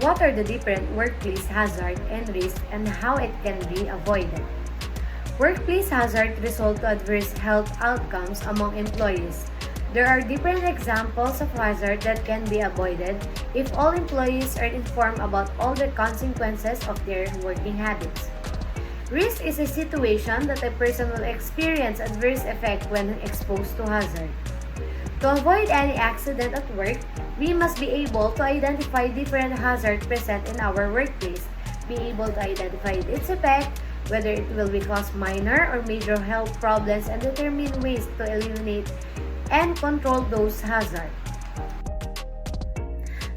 What are the different workplace hazard and risk and how it can be avoided? Workplace hazard result to adverse health outcomes among employees. There are different examples of hazard that can be avoided if all employees are informed about all the consequences of their working habits. Risk is a situation that a person will experience adverse effect when exposed to hazard. To avoid any accident at work, we must be able to identify different hazards present in our workplace, be able to identify its effect, whether it will cause minor or major health problems, and determine ways to eliminate and control those hazards.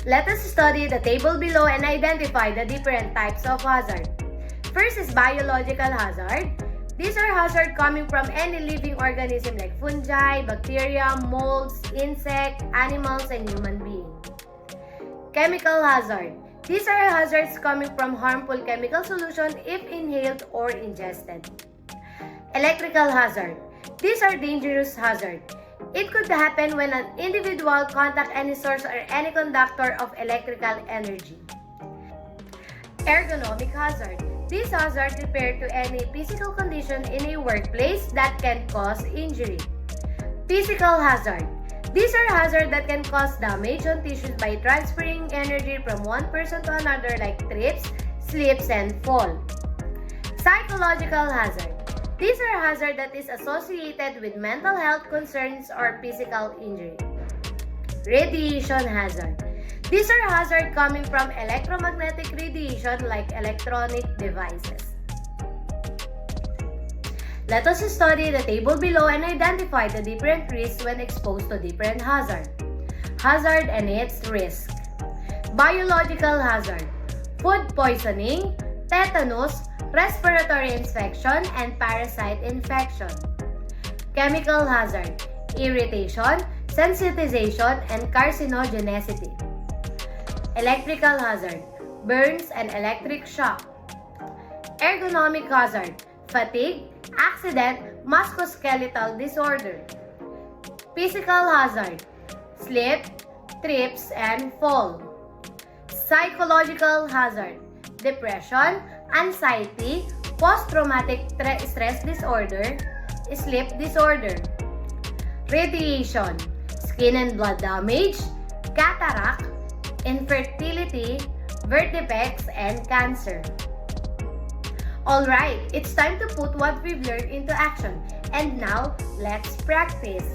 Let us study the table below and identify the different types of hazard. First is biological hazard. These are hazards coming from any living organism like fungi, bacteria, molds, insects, animals, and human beings. Chemical hazard. These are hazards coming from harmful chemical solution if inhaled or ingested. Electrical hazard. These are dangerous hazards. It could happen when an individual contacts any source or any conductor of electrical energy. Ergonomic hazard. These hazards refer to any physical condition in a workplace that can cause injury. Physical hazard. These are hazards that can cause damage on tissues by transferring energy from one person to another like trips, slips, and fall. Psychological hazard. These are hazards that is associated with mental health concerns or physical injury. Radiation hazard. These are hazards coming from electromagnetic radiation like electronic devices. Let us study the table below and identify the different risks when exposed to different hazards. Hazard and its risk. Biological hazard. Food poisoning, tetanus, respiratory infection, and parasite infection. Chemical hazard. Irritation, sensitization, and carcinogenicity. Electrical hazard. Burns and electric shock. Ergonomic hazard. Fatigue, accident, musculoskeletal disorder. Physical hazard. Slip, trips, and fall. Psychological hazard. Depression, anxiety, post-traumatic stress disorder, sleep disorder. Radiation, skin and blood damage, cataract, infertility, birth defects, and cancer. Alright, it's time to put what we've learned into action. And now, let's practice.